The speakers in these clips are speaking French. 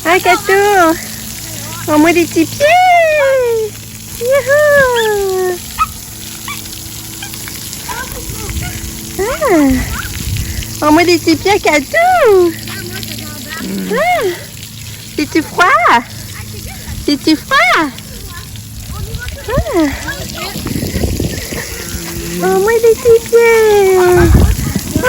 Ah, Catou! Montre-moi des petits pieds! Youhou! Ah! Montre-moi des petits pieds à Catou! Ah! C'est-tu froid? C'est-tu froid? Ah! Montre-moi des petits pieds! Ah!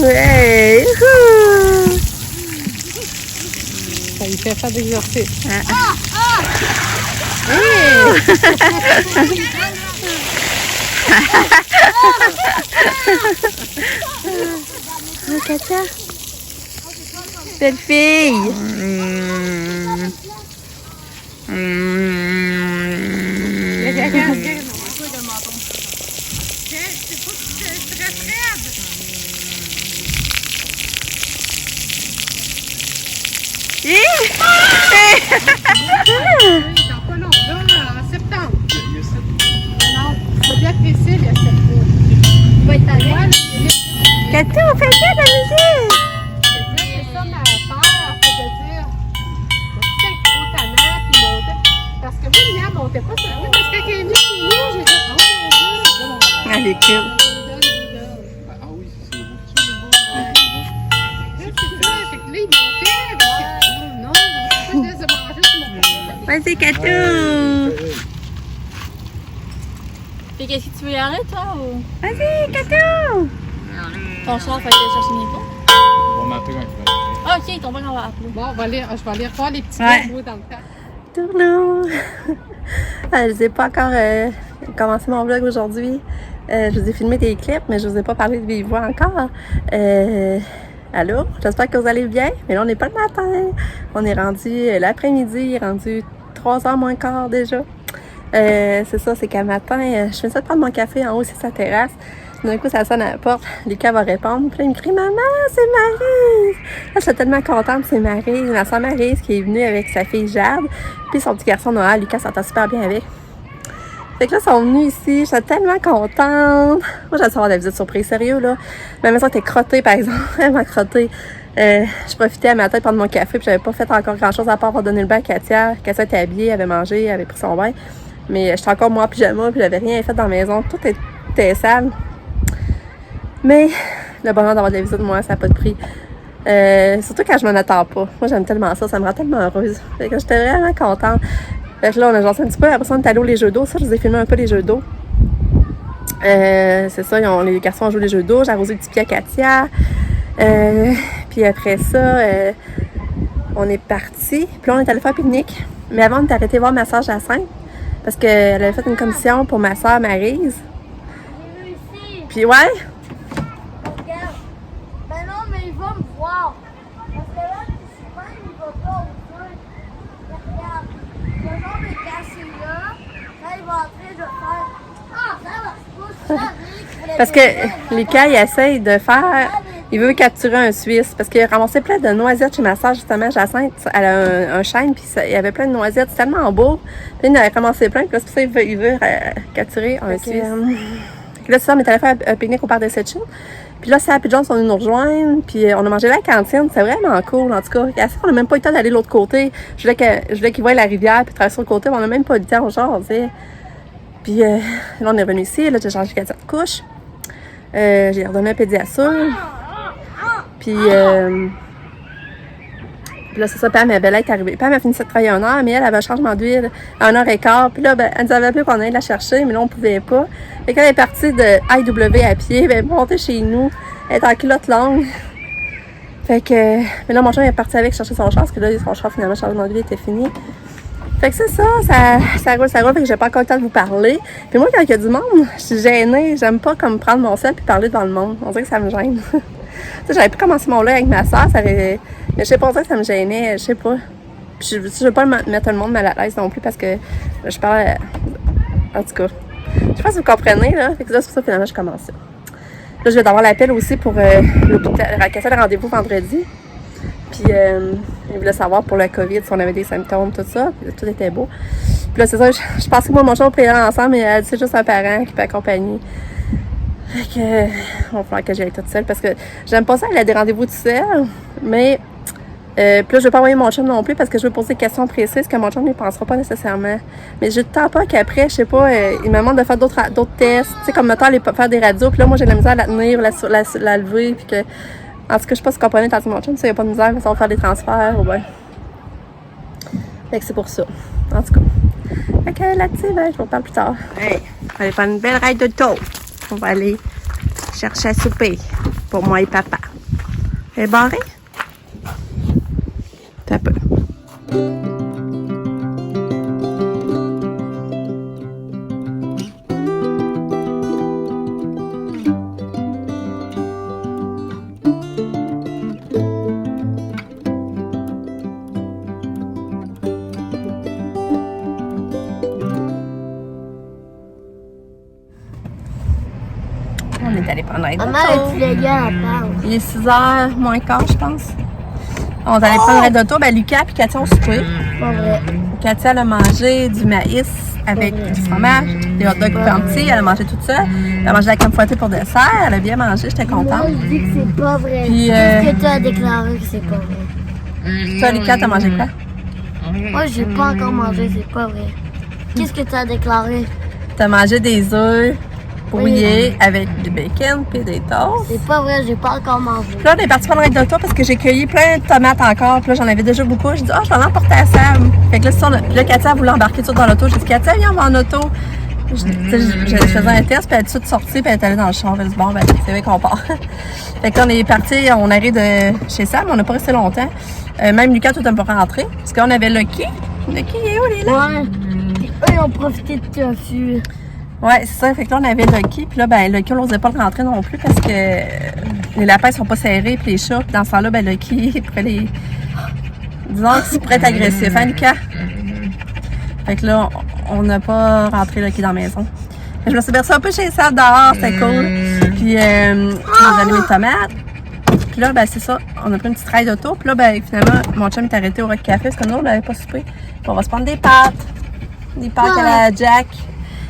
Ouais! Youhou! Ça lui fait faire d'exercice. Oh, Katia! Belle fille! Dans pas long, là, en septembre. Non, c'est bien précis, il y a 7 mois. Il va être allé. Katou, fais quoi ta musique? C'est ça ma peur, c'est de dire, c'est trop tannant, puis monter. Parce que moi, Mia montait pas sur la route. Parce que quand elle est venue chez nous, j'ai dit, oh mon Dieu, Elle est cute. Ah oui, c'est beau. c'est ça. Fait que là, il montait. Parce que, non, je ne peux pas se manger sur mon côté. Vas-y, Katou! Puis qu'est-ce que tu veux y aller, toi? Ou... Vas-y, Katou! Ton soir, il faut aller chercher mes pots. On va m'appeler quand il va arriver. Ah, ok, ton père, on va appeler. Bon, je vais aller revoir les petits Ouais. gars jouer dans le temps. Tournou! Je n'ai pas encore commencé mon vlog aujourd'hui. Je vous ai filmé des clips, mais je vous ai pas parlé de vive voix encore. Allô? J'espère que vous allez bien. Mais là, on n'est pas le matin. On est rendu l'après-midi. Il est rendu 3h moins quart déjà. C'est ça, c'est qu'à matin, je fais ça de prendre mon café en haut, c'est sa terrasse. D'un coup, ça sonne à la porte. Lucas va répondre. Puis là, il me crie « Maman, c'est Maryse! » Là, je suis tellement contente, c'est Maryse. Ma soeur Maryse qui est venue avec sa fille Jade. Puis son petit garçon Noah, Lucas s'entend super bien avec. Fait que là, ils sont venus ici. Je suis tellement contente. Moi, j'ai hâte de savoir la visite surprise. Sérieux, là. Ma maison était crottée, par exemple. Vraiment crottée. Je profitais à matin de prendre mon café. Puis j'avais pas fait encore grand-chose à part avoir donné le bain à Katia. Katia était habillée, elle avait mangé, elle avait pris son bain. Mais j'étais encore moi en pyjama. Puis j'avais rien fait dans la maison. Tout était sale. Mais le bonheur d'avoir de la visite, moi, ça n'a pas de prix. Surtout quand je m'en attends pas. Moi, j'aime tellement ça. Ça me rend tellement heureuse. Fait que j'étais vraiment contente. Fait que là, on a jasé un petit peu. Après ça, on est allé aux jeux d'eau. Ça, je vous ai filmé un peu les jeux d'eau. C'est ça, les garçons ont joué les jeux d'eau. J'ai arrosé le petit pied à Katia. Puis après ça, on est parti. Puis là, on est allé faire un pique-nique. Mais avant, on est arrêté voir ma soeur Jacinthe. Parce qu'elle avait fait une commission pour ma soeur Maryse. J'ai réussi. Puis ouais. Regarde. Ben non, mais il va me voir. Parce que là, souvent, il va pas au feu. Regarde. Le nom est caché là. Là, il va entrer, je vais faire. Ah, ça va. Je savais Parce que Lucas, il essaye de faire. Il veut capturer un Suisse. Parce qu'il a ramassé plein de noisettes chez ma soeur, justement, Jacinthe. Elle a un chêne, puis il y avait plein de noisettes. C'est tellement beau. Puis il en a ramassé plein, puis là, c'est pour ça qu'il veut capturer un Suisse. Là, c'est ça, on est allé faire un pique-nique au parc de Setchin. Puis là, Sam et John sont venus nous rejoindre. Puis on a mangé à la cantine. C'est vraiment cool, en tout cas. On n'a même pas eu le temps d'aller de l'autre côté. Je voulais qu'ils voient la rivière puis traverser le côté, mais on n'a même pas eu le temps, genre, tu sais. Puis là, on est revenu ici. Là, j'ai changé Katia de couche. J'ai redonné un pédiasure. Puis là, c'est ça. Pam, elle est arrivée. Pam a fini de travailler 1 heure, mais elle avait un changement d'huile à 1h15. Puis là, ben, elle nous avait appelé qu'on allait la chercher, mais là, on pouvait pas. Fait qu'elle est partie de IW à pied, ben, montée chez nous. Elle est en culotte longue. Fait que, mais là, mon chum est parti avec chercher son char, parce que là, son char, finalement, le changement d'huile était fini. Fait que c'est ça roule, fait que j'ai pas encore le temps de vous parler. Puis moi, quand il y a du monde, je suis gênée. J'aime pas comme prendre mon sel puis parler devant le monde. On dirait que ça me gêne. Tu sais, j'avais pu commencer mon live avec ma soeur, mais je sais pas, on dirait que ça me gênait, je sais pas. Puis je veux pas mettre le monde mal à l'aise non plus parce que je parle, en tout cas. Je pense que vous comprenez, là. Fait que là, c'est pour ça que finalement, je commence. Là, je vais avoir l'appel aussi pour l'hôpital, à casser le rendez-vous vendredi. Puis, il voulait savoir pour le COVID si on avait des symptômes, tout ça. Puis, tout était beau. Puis là, c'est ça, je pensais que moi, mon chum, on pourrait aller ensemble, mais elle dit c'est juste un parent qui peut accompagner. Fait que, on va falloir que j'aille toute seule parce que j'aime pas ça aller à des rendez-vous tout seul, mais puis là, je veux pas envoyer mon chum non plus parce que je veux poser des questions précises que mon chum ne pensera pas nécessairement. Mais j'ai tout le temps peur qu'après, je sais pas, il me demande de faire d'autres tests, tu sais, comme mettons aller faire des radios, puis là, moi, j'ai de la misère à la tenir, la lever, puis que, en tout cas, je sais pas si vous comprenez, tandis que mon chum, ça, il n'y a pas de misère, mais ça va faire des transferts, ou bien. Fait que c'est pour ça, en tout cas. Fait que là-dessus, ben, je vous reparle plus tard. Hey, on va aller faire une belle ride de taux. On va aller chercher à souper pour moi et papa. Elle est barrée? Un peu. On est allé prendre un Maman, tu les gars, elle parle. Il est 6h moins quart, je pense. On est allé prendre un d'auto. Ben, Lucas et Katia ont soupé. Pas vrai. Katia, elle a mangé du maïs avec du fromage, des hot dogs petits. Elle a mangé tout ça. Elle a mangé la crème fouettée pour dessert. Elle a bien mangé. J'étais contente. Moi, je dis que c'est pas vrai. Puis, Qu'est-ce que tu as déclaré que c'est pas vrai? toi, Lucas, t'as mangé quoi? Moi, j'ai pas encore mangé, c'est pas vrai. Qu'est-ce que tu as déclaré? T'as mangé des œufs brouillés avec du bacon puis des toasts. C'est pas vrai, j'ai pas encore mangé. Puis là, on est parti prendre un d'auto parce que j'ai cueilli plein de tomates encore. Puis là, j'en avais déjà beaucoup. J'ai dit, je vais l'emporter à Sam. Fait que là, puis là, Katia voulait embarquer tout dans l'auto. J'ai dit, Katia, viens, on va en auto. Je faisais un test, puis elle est toute sortie, puis elle est allée dans le char. Elle dit, bon, ben, c'est vrai qu'on part. Fait que là, on est parti, on arrive de chez Sam, on n'a pas resté longtemps. Même Lucas, tout n'a pas rentré. Parce qu'on avait Lucky. Lucky, il est où, il est là? Ouais. Puis eux, ils ont profité de ta fuite. Ouais, c'est ça. Fait que là, on avait Lucky. Puis là, ben, Lucky, on n'osait pas le rentrer non plus parce que les lapins sont pas serrés, puis les chats. Puis dans ce temps-là, ben, Lucky, il pourrait les. Disons qu'il pourrait être agressif, hein, Lucas? Fait que là, on n'a pas rentré Lucky dans la maison. Mais je me suis bercée un peu chez ça dehors, c'était cool. Puis, j'ai allumé mes tomates. Puis là, ben, c'est ça. On a pris une petite ride d'auto. Puis là, ben, finalement, mon chum est arrêté au Rock Café parce que nous, on n'avait pas soupé. Puis on va se prendre des pâtes. Des pâtes à la Jack.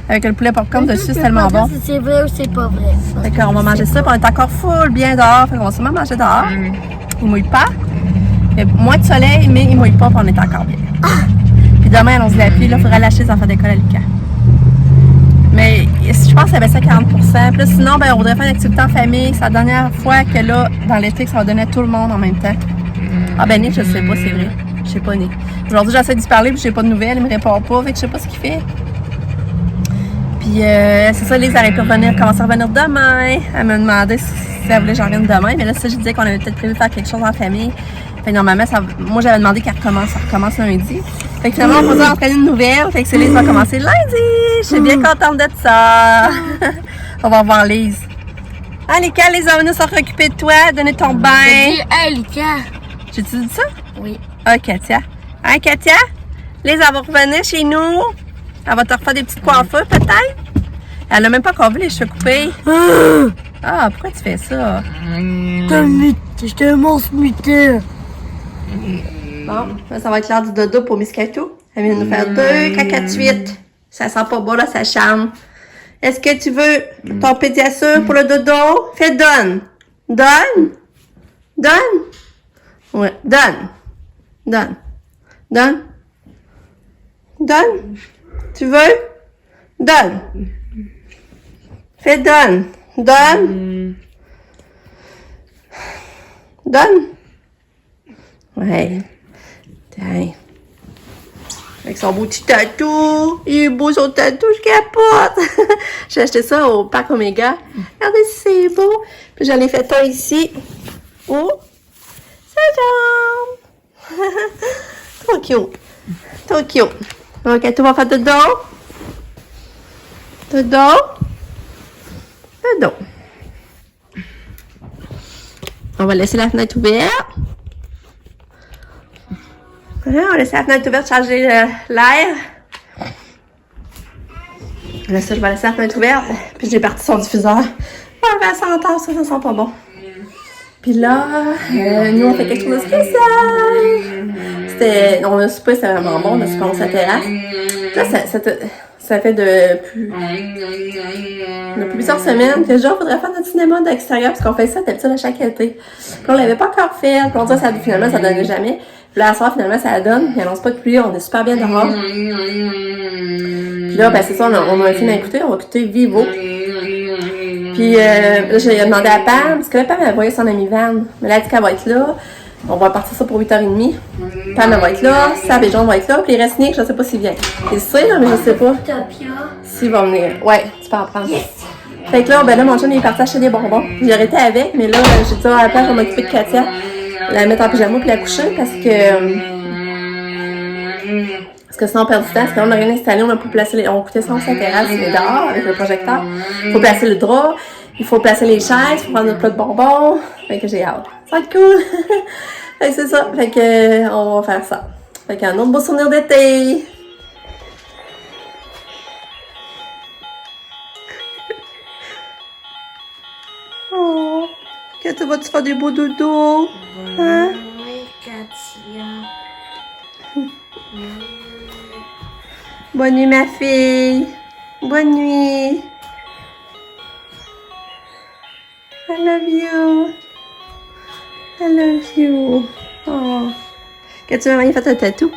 Avec le poulet popcorn dessus, c'est tellement bon. Si c'est vrai ou c'est pas vrai. Fait qu'on va manger ça, puis on est encore full bien dehors. Fait qu'on va sûrement manger dehors. Il mouille pas. Il y a moins de soleil, mais il mouille pas, puis on est encore bien. Puis demain, on se la pluie, là, il faudra lâcher les enfants d'école à Lucas. Mais je pense qu'il y avait ça 40%. Puis là, sinon, ben, on voudrait faire une activité en famille. C'est la dernière fois que là, dans l'été, que ça va donner à tout le monde en même temps. Ah ben Nick, je sais pas, c'est vrai. Je sais pas, Nick. Aujourd'hui, j'essaie d'y parler, puis j'ai pas de nouvelles. Il me répond pas, fait que je sais pas ce qu'il fait. Puis c'est ça, Lise aurait pu commencer à revenir demain. Elle me demandait si elle voulait que j'en revienne demain. Mais là, ça, je disais qu'on avait peut-être prévu de faire quelque chose en famille. Fait que normalement, moi, j'avais demandé qu'elle recommence lundi. Fait que finalement, on va entraîner une nouvelle. Fait que c'est Lise va commencer lundi. Je suis bien contente de ça. On va voir Lise. Ah, Lucas, Lise va venir s'en occuper de toi, donner ton bain. J'ai dit, hey, Lucas. J'ai-tu dit ça? Oui. Ah, Katia. Hein, Katia? Lise, elle va revenir chez nous. Elle va te refaire des petites coiffures, peut-être? Elle a même pas encore vu les cheveux coupés. Ah, pourquoi tu fais ça? J'étais un monstre muté. Bon, là, ça va être l'heure du dodo pour Miss Kato. Elle vient de nous faire 2 caca de suite. Ça sent pas bon, là, sa chambre. Est-ce que tu veux ton pédiasure pour le dodo? Fais donne. Donne. Donne. Ouais, donne. Donne. Donne. Donne. Tu veux? Donne. Fais donne. Donne. Donne. Ouais. Tiens. Avec son beau petit tatou. Il est beau son tatou, je capote. J'ai acheté ça au Parc Omega. Regardez si c'est beau. Puis j'en ai fait un ici. Oh. Sa jambe. Trop cute. Trop cute. Ok, tu vas faire dodo. Dodo. Dodo. On va laisser la fenêtre ouverte. Voilà, on va laisser la fenêtre ouverte changer l'air. Là, ça, je vais laisser la fenêtre ouverte. Puis j'ai parti son diffuseur. On va s'entendre, ça sent pas bon. Puis là, nous, on fait quelque chose de spécial. On a soupé, c'était vraiment bon. On a soupé sur la terrasse. Là, Ça fait depuis plusieurs semaines que genre, faudrait faire notre cinéma d'extérieur parce qu'on fait ça d'habitude à chaque été. Puis on l'avait pas encore fait. Puis on dit ça, finalement, ça donnait jamais. Puis là, à soir, finalement, ça donne. Il annonce pas de pluie. On est super bien dehors. Puis là, ben, c'est ça, on a un film à écouter. On va écouter Vivo. Puis là, j'ai demandé à Pam, parce que là, Pam, elle voyait son amie Van. Mais là, elle dit qu'elle va être là. On va partir ça pour 8h30. Pam, elle va être là. Sab et John vont être là. Puis les restes Nick, je sais pas s'il vient. Il sait, là, mais je sais pas s'il va venir. Ouais, tu peux en prendre. Yes. Fait que là, ben là, mon chum, il est parti acheter des bonbons. J'ai arrêté avec, mais là, j'ai dit, à la place, je vais m'occuper de Katia. La mettre en pyjama puis la coucher parce que sinon on perd du temps, parce que là on n'a rien installé, on a pu placer les. On coûtait ça sur la terrasse, mais dehors avec le projecteur. Il faut placer le drap, il faut placer les chaises, il faut prendre notre plat de bonbons. Fait que j'ai hâte. Ça va être cool! Fait que c'est ça. Fait que on va faire ça. Fait qu'un autre beau souvenir d'été! Oh! Que tu vas-tu faire des beaux dodos? Hein? Oui, Katia. Bonne nuit, ma fille. Bonne nuit. I love you. I love you. Oh. Quand tu m'as fait un tatou.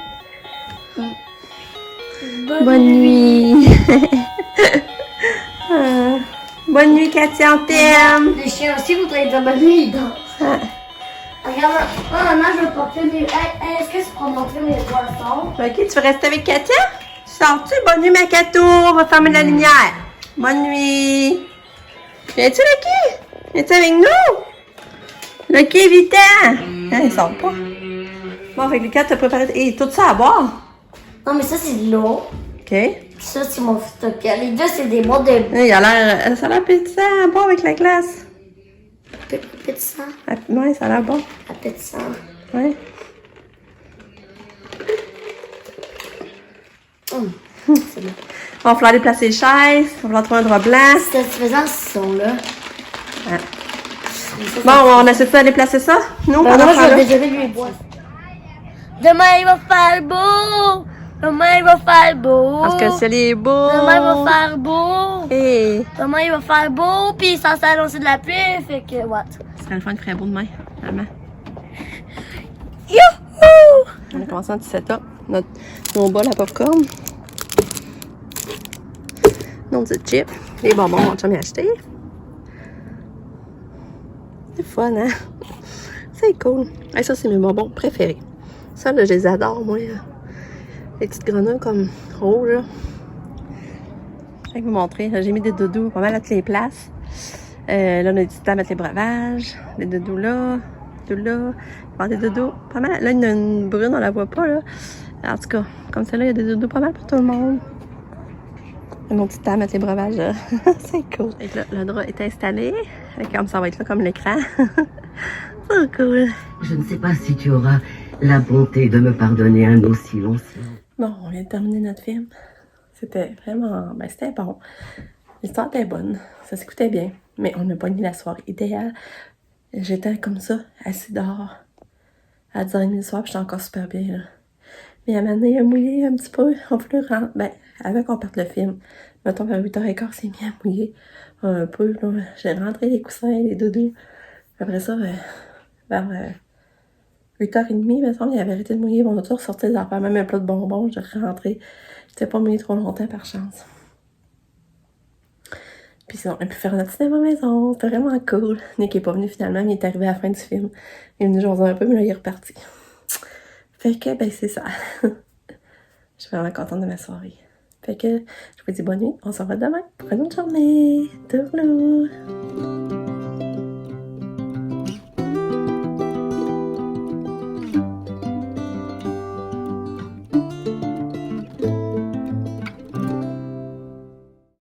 Bonne nuit. Ah. Bonne nuit, Katia, on t'aime. Les chiens aussi voudraient dire bonne nuit. Ah. Regarde, maman, je veux porter mes. Est-ce que tu pourras montrer mes poissons? Ok, tu veux rester avec Katia? Sors-tu? Bonne nuit, ma Kato. On va fermer la lumière. Bonne nuit. Viens-tu, Lucky? Viens-tu avec nous? Lucky, vite! Ah, il sort pas. Bon, fait que Lucas t'a préparé. Et tout ça à boire? Non, mais ça, c'est de l'eau. Ok. Puis ça, c'est mon photocall. Les deux, c'est des mots de Il a l'air. Ça a l'air pétissant à boire avec la glace. pétissant. Ouais, ça a l'air bon. À pétissant. Ouais. C'est bon. On va falloir déplacer les chaises. On va falloir trouver un drap blanc. C'est satisfaisant, ce son-là. Ah. Bon, on essaie de déplacer ça? Nous, Ben, pendant moi, ce je vais temps-là? déjeuner mes bois. Demain, il va faire beau. Demain, il va faire beau. Parce que le ciel est beau. Demain, il va faire beau. Hey. Demain, il va faire beau. Puis, ça s'est annoncé de la pluie. Fait que, what? Ce serait le fun de faire beau demain, finalement. Youhou! On a commencé un petit setup. Nos bols à popcorn. Nos petits chips. Les bonbons, on va jamais acheter. C'est fun, hein? C'est cool. Et ça, c'est mes bonbons préférés. Ça, là, je les adore, moi. Les petites grenouilles comme rouges, là. Je vais vous montrer. J'ai mis des doudous pas mal à toutes les places. Là, on a du temps à mettre les breuvages. Des doudous là. Doudous là. Il va y avoir des doudous pas mal. Là, il y en a une brune, on la voit pas, là. En tout cas, comme celle-là, il y a des doudous pas mal pour tout le monde. Un autre petit temps à mettre les breuvages, là. C'est cool. Et là, le drap est installé. Et comme ça va être là comme l'écran. C'est cool. Je ne sais pas si tu auras la bonté de me pardonner un aussi long silence. Bon, on vient de terminer notre film. C'était vraiment... Ben, c'était bon. L'histoire était bonne. Ça s'écoutait bien. Mais on n'a pas mis la soirée idéale. J'étais comme ça, assis dehors. À 10h30 du soir, puis j'étais encore super bien, là. Mais à un moment donné, il a mouillé un petit peu. On voulait rentrer. Ben, avant qu'on parte le film, mettons vers 8h15, c'est mis à mouiller un peu. Là. J'ai rentré les coussins, les doudous. Après ça, vers 8h30, me semble, il avait arrêté de mouiller. On a tous ressorti les affaires, même un plat de bonbons. J'ai rentré. J'étais pas mouillé trop longtemps, par chance. Puis sinon, on a pu faire notre cinéma maison. C'était vraiment cool. Nick est pas venu finalement, mais il est arrivé à la fin du film. Il est venu jaser un peu, mais là, il est reparti. Fait que, ben, c'est ça. Je suis vraiment contente de ma soirée. Fait que, je vous dis bonne nuit. On se revoit demain pour une autre journée. Tourlou!